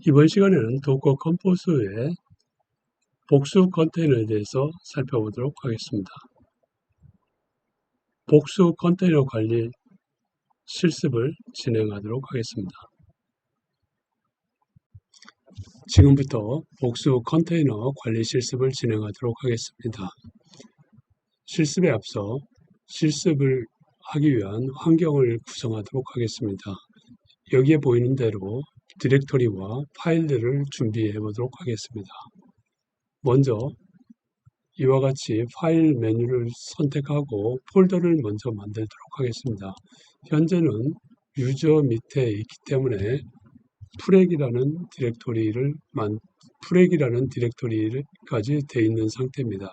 이번 시간에는 도커 컴포스의 복수 컨테이너에 대해서 살펴보도록 하겠습니다. 복수 컨테이너 관리 실습을 진행하도록 하겠습니다. 지금부터 복수 컨테이너 관리 실습을 진행하도록 하겠습니다. 실습에 앞서 실습을 하기 위한 환경을 구성하도록 하겠습니다. 여기에 보이는 대로 디렉토리와 파일들을 준비해 보도록 하겠습니다. 먼저 이와 같이 파일 메뉴를 선택하고 폴더를 먼저 만들도록 하겠습니다. 현재는 유저 밑에 있기 때문에 프렉이라는 디렉토리까지 되어 있는 상태입니다.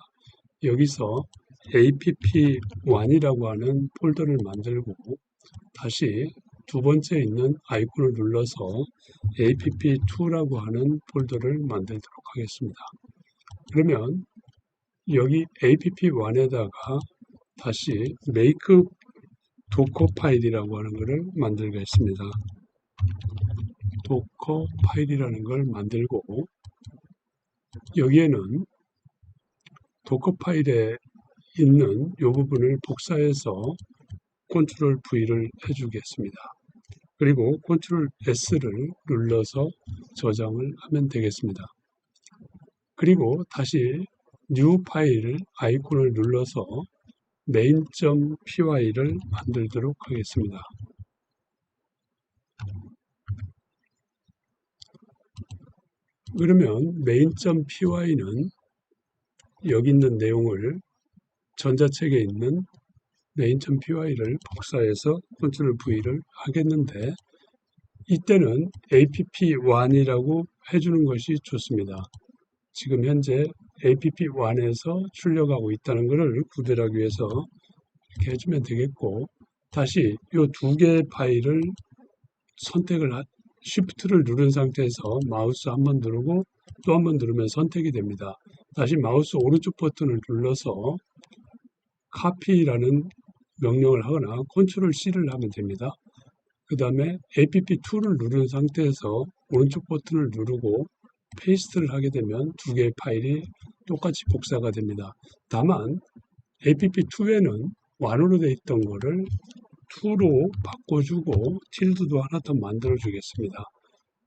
여기서 app1이라고 하는 폴더를 만들고 다시 두 번째 있는 아이콘을 눌러서 app2라고 하는 폴더를 만들도록 하겠습니다. 그러면 여기 app1에다가 다시 make 도커 파일이라고 하는 것을 만들겠습니다. 도커 파일이라는 걸 만들고 여기에는 도커 파일에 있는 이 부분을 복사해서 컨트롤 V를 해주겠습니다. 그리고 컨트롤 S를 눌러서 저장을 하면 되겠습니다. 그리고 다시 뉴 파일 아이콘을 눌러서 main.py를 만들도록 하겠습니다. 그러면 main.py는 여기 있는 내용을 전자책에 있는 main.py를 복사해서 컨트롤 V를 하겠는데 이때는 app1이라고 해주는 것이 좋습니다. 지금 현재 app1에서 출력하고 있다는 것을 구별하기 위해서 이렇게 해주면 되겠고 다시 이 두 개의 파일을 Shift를 누른 상태에서 마우스 한 번 누르고 또 한 번 누르면 선택이 됩니다. 다시 마우스 오른쪽 버튼을 눌러서 copy라는 명령을 하거나 컨트롤 C를 하면 됩니다. 그 다음에 app2를 누른 상태에서 오른쪽 버튼을 누르고 페이스트를 하게 되면 두 개의 파일이 똑같이 복사가 됩니다. 다만 app2에는 1으로 되어 있던 거를 2로 바꿔주고 틸드도 하나 더 만들어 주겠습니다.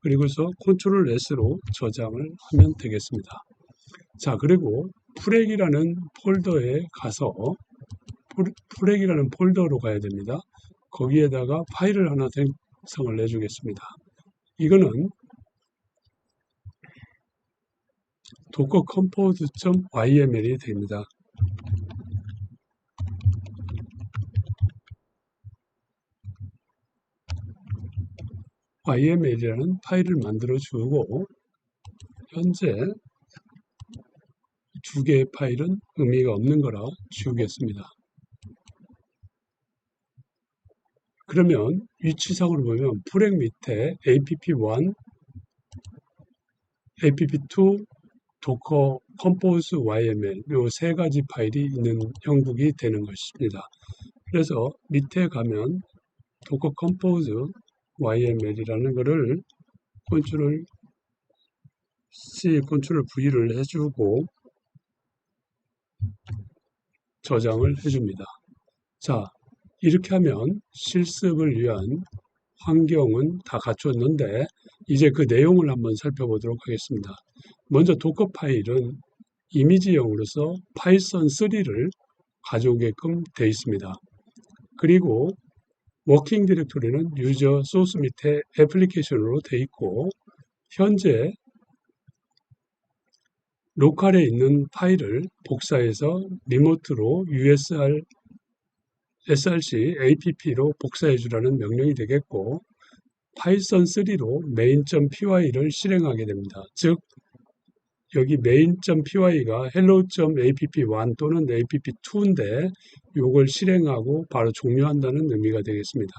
그리고서 컨트롤 S로 저장을 하면 되겠습니다. 자, 그리고 프렉이라는 폴더에 가서 프렉이라는 폴더로 가야 됩니다. 거기에다가 파일을 하나 생성을 해주겠습니다. 이거는 도커 컴포즈.yml이 됩니다. yml이라는 파일을 만들어 주고 현재 두 개의 파일은 의미가 없는 거라 지우겠습니다. 그러면 위치상으로 보면 프렉 밑에 app1, app2, 도커 컴포즈 yml 이 세 가지 파일이 있는 형국이 되는 것입니다. 그래서 밑에 가면 도커 컴포즈 yml이라는 것을 컨트롤 C, 컨트롤 V를 해주고 저장을 해줍니다. 자, 이렇게 하면 실습을 위한 환경은 다 갖췄는데 이제 그 내용을 한번 살펴보도록 하겠습니다. 먼저 도커 파일은 이미지형으로서 파이썬 3를 가져오게끔 되어 있습니다. 그리고 워킹 디렉토리는 유저 소스 밑에 애플리케이션으로 되어 있고 현재 로컬에 있는 파일을 복사해서 리모트로 src app로 복사해 주라는 명령이 되겠고 파이썬 3로 main.py를 실행하게 됩니다. 즉 여기 main.py가 hello.app1 또는 app2인데 이걸 실행하고 바로 종료한다는 의미가 되겠습니다.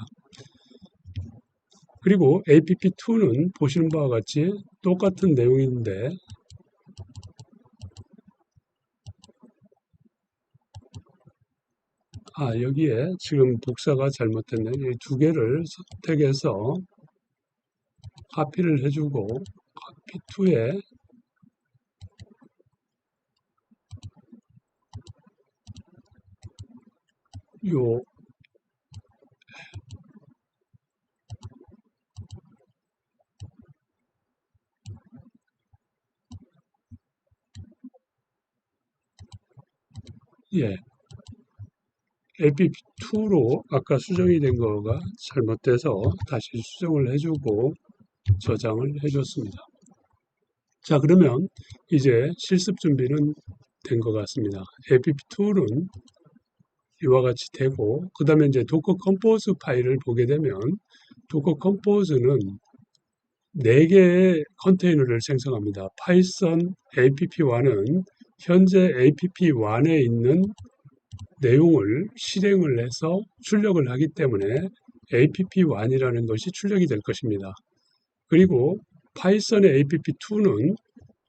그리고 app2는 보시는 바와 같이 똑같은 내용인데 여기에 지금 복사가 잘못됐네요. 이 두 개를 선택해서 카피를 해주고 APP2에 요 예, APP2로 아까 수정이 된 거가 잘못돼서 다시 수정을 해주고 저장을 해줬습니다. 자, 그러면 이제 실습 준비는 된 것 같습니다. APP2는 이와 같이 되고, 그 다음에 이제 도커 컴포즈 파일을 보게 되면, 도커 컴포즈는 4개의 컨테이너를 생성합니다. 파이썬 app1은 현재 app1에 있는 내용을 실행을 해서 출력을 하기 때문에 app1이라는 것이 출력이 될 것입니다. 그리고 파이썬의 app2는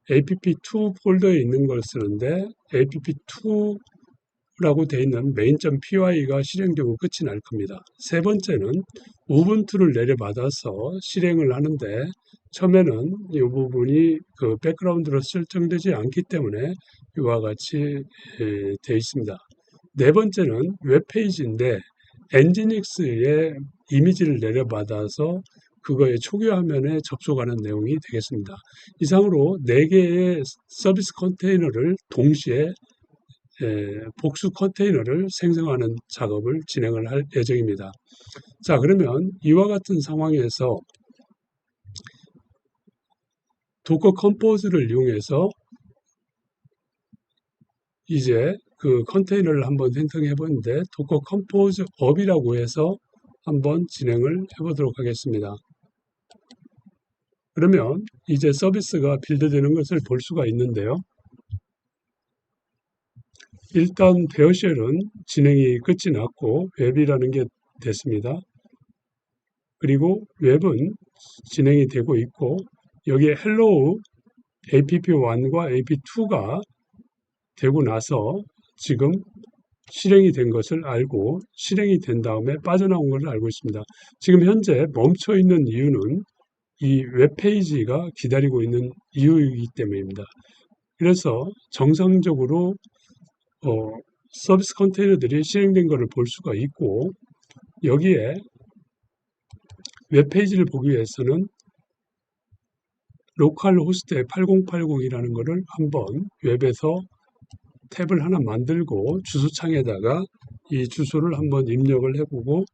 app2 폴더에 있는 걸 쓰는데 app2라고 되어 있는 main.py가 실행되고 끝이 날 겁니다. 세 번째는 우분투를 내려받아서 실행을 하는데 처음에는 이 부분이 그 백그라운드로 설정되지 않기 때문에 이와 같이 되어 있습니다. 네 번째는 웹페이지인데 엔지닉스의 이미지를 내려받아서 그거의 초기 화면에 접속하는 내용이 되겠습니다. 이상으로 4개의 서비스 컨테이너를 동시에 복수 컨테이너를 생성하는 작업을 진행을 할 예정입니다. 자, 그러면 이와 같은 상황에서 도커 컴포즈를 이용해서 이제 그 컨테이너를 한번 생성해 보는데 도커 컴포즈 업이라고 해서 한번 진행을 해보도록 하겠습니다. 그러면 이제 서비스가 빌드되는 것을 볼 수가 있는데요. 일단 베어쉘은 진행이 끝이 났고 웹이라는 게 됐습니다. 그리고 웹은 진행이 되고 있고 여기에 헬로우 app1과 app2가 되고 나서 지금 실행이 된 것을 알고 실행이 된 다음에 빠져나온 것을 알고 있습니다. 지금 현재 멈춰 있는 이유는 이 웹페이지가 기다리고 있는 이유이기 때문입니다. 그래서 정상적으로 서비스 컨테이너들이 실행된 것을 볼 수가 있고 여기에 웹페이지를 보기 위해서는 로컬 호스트의 8080이라는 것을 한번 웹에서 탭을 하나 만들고 주소창에다가 이 주소를 한번 입력을 해보고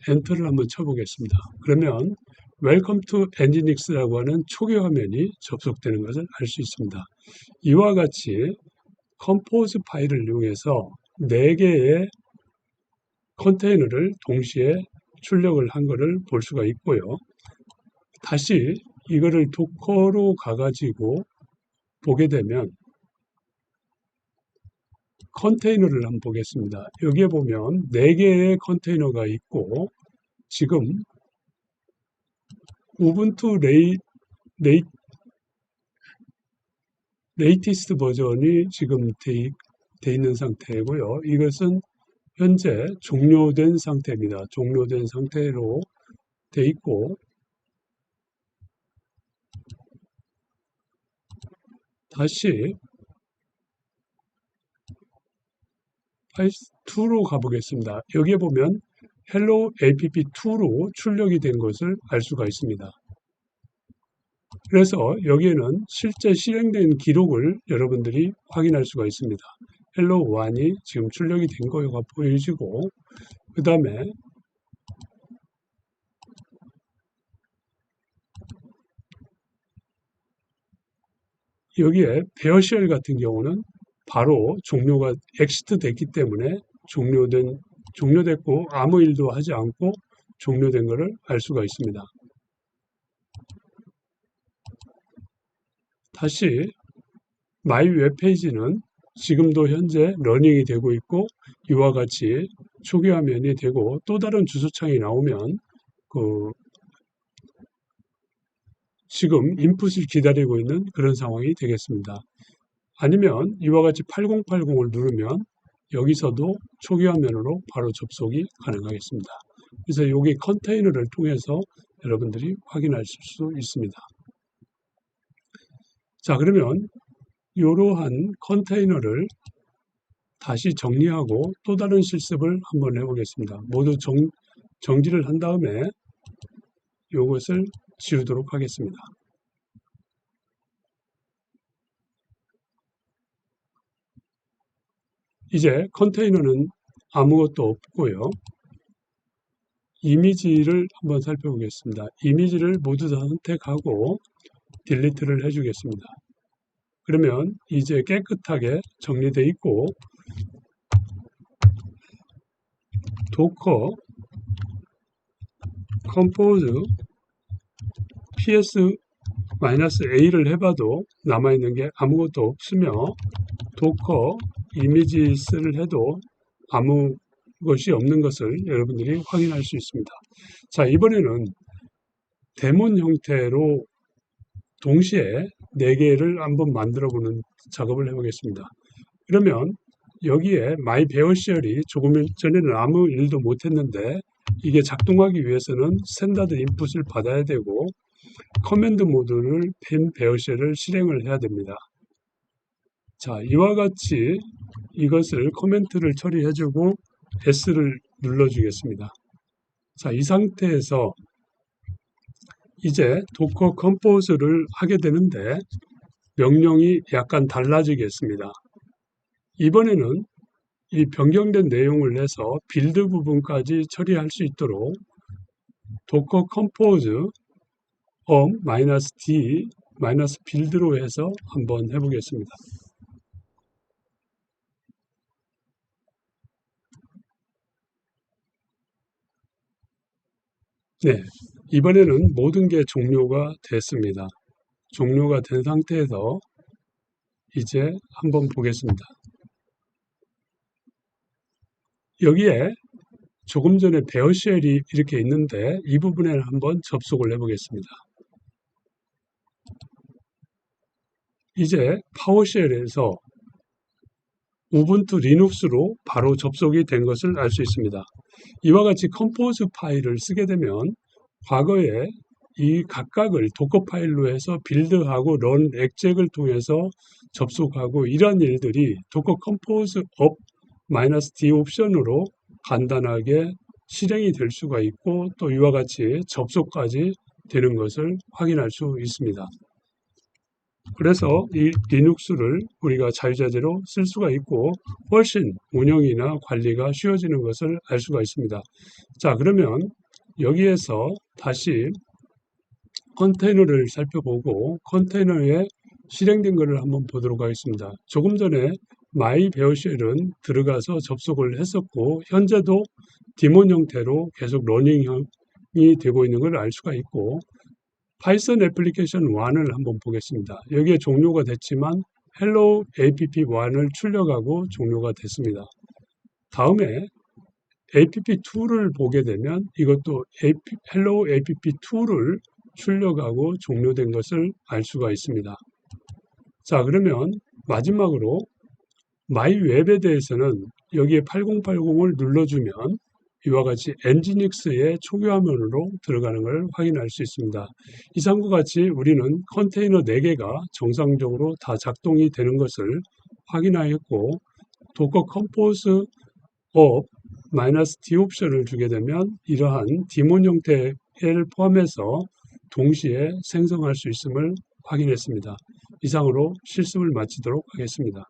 엔터를 한번 쳐보겠습니다. 그러면 Welcome to Nginx라고 하는 초기 화면이 접속되는 것을 알 수 있습니다. 이와 같이 컴포즈 파일을 이용해서 4개의 컨테이너를 동시에 출력을 한 것을 볼 수가 있고요. 다시 이거를 도커로 가가지고 보게 되면 컨테이너를 한번 보겠습니다. 여기에 보면 4개의 컨테이너가 있고 지금 우분투 레이티스트 버전이 지금 돼 있는 상태고요. 이것은 현재 종료된 상태입니다. 종료된 상태로 돼 있고 다시 파이스2로 가보겠습니다. 여기에 보면 헬로 app2로 출력이 된 것을 알 수가 있습니다. 그래서 여기에는 실제 실행된 기록을 여러분들이 확인할 수가 있습니다. 헬로 1이 지금 출력이 된 거가 보여지고 그 다음에 여기에 베어쉘 같은 경우는 바로 종료가 엑시트 됐기 때문에 종료됐고 아무 일도 하지 않고 종료된 것을 알 수가 있습니다. 다시 마이 웹페이지는 지금도 현재 러닝이 되고 있고 이와 같이 초기 화면이 되고 또 다른 주소창이 나오면 지금 인풋을 기다리고 있는 그런 상황이 되겠습니다. 아니면 이와 같이 8080을 누르면 여기서도 초기 화면으로 바로 접속이 가능하겠습니다. 그래서 여기 컨테이너를 통해서 여러분들이 확인하실 수 있습니다. 자, 그러면 이러한 컨테이너를 다시 정리하고 또 다른 실습을 한번 해보겠습니다. 모두 정지를 한 다음에 이것을 지우도록 하겠습니다. 이제 컨테이너는 아무것도 없고요. 이미지를 한번 살펴보겠습니다. 이미지를 모두 다 선택하고 딜리트를 해주겠습니다. 그러면 이제 깨끗하게 정리되어 있고 도커 컴포즈 ps-a를 해봐도 남아있는 게 아무것도 없으며 도커 이미지스를 해도 아무 것이 없는 것을 여러분들이 확인할 수 있습니다. 자, 이번에는 데몬 형태로 동시에 4개를 한번 만들어 보는 작업을 해보겠습니다. 그러면 여기에 마이 베어쉘이 조금 전에는 아무 일도 못했는데 이게 작동하기 위해서는 스탠다드 인풋을 받아야 되고 커맨드 모드를 펜 베어쉘을 실행을 해야 됩니다. 자, 이와 같이 이것을 코멘트를 처리해주고 S를 눌러주겠습니다. 자, 이 상태에서 이제 도커 컴포즈를 하게 되는데 명령이 약간 달라지겠습니다. 이번에는 이 변경된 내용을 해서 빌드 부분까지 처리할 수 있도록 도커 컴포즈 -d -빌드로 해서 한번 해보겠습니다. 네, 이번에는 모든 게 종료가 됐습니다. 종료가 된 상태에서 이제 한번 보겠습니다. 여기에 조금 전에 베어쉘이 이렇게 있는데 이 부분에 한번 접속을 해보겠습니다. 이제 파워쉘에서 우분투 리눅스로 바로 접속이 된 것을 알 수 있습니다. 이와 같이 컴포즈 파일을 쓰게 되면 과거에 이 각각을 도커 파일로 해서 빌드하고 런 엑젝을 통해서 접속하고 이러한 일들이 도커 컴포즈 업 -d 옵션으로 간단하게 실행이 될 수가 있고 또 이와 같이 접속까지 되는 것을 확인할 수 있습니다. 그래서 이 리눅스를 우리가 자유자재로 쓸 수가 있고 훨씬 운영이나 관리가 쉬워지는 것을 알 수가 있습니다. 자, 그러면 여기에서 다시 컨테이너를 살펴보고 컨테이너에 실행된 것을 한번 보도록 하겠습니다. 조금 전에 마이 베어쉘은 들어가서 접속을 했었고 현재도 디몬 형태로 계속 러닝이 되고 있는 걸 알 수가 있고 파이썬 애플리케이션 1을 한번 보겠습니다. 여기에 종료가 됐지만 헬로 app1을 출력하고 종료가 됐습니다. 다음에 app2를 보게 되면 이것도 헬로 app2를 출력하고 종료된 것을 알 수가 있습니다. 자, 그러면 마지막으로 마이 웹에 대해서는 여기에 8080을 눌러주면 이와 같이 엔지닉스의 초기 화면으로 들어가는 걸 확인할 수 있습니다. 이상과 같이 우리는 컨테이너 4개가 정상적으로 다 작동이 되는 것을 확인하였고 도커 컴포즈 업 -d 옵션을 주게 되면 이러한 디몬 형태를 포함해서 동시에 생성할 수 있음을 확인했습니다. 이상으로 실습을 마치도록 하겠습니다.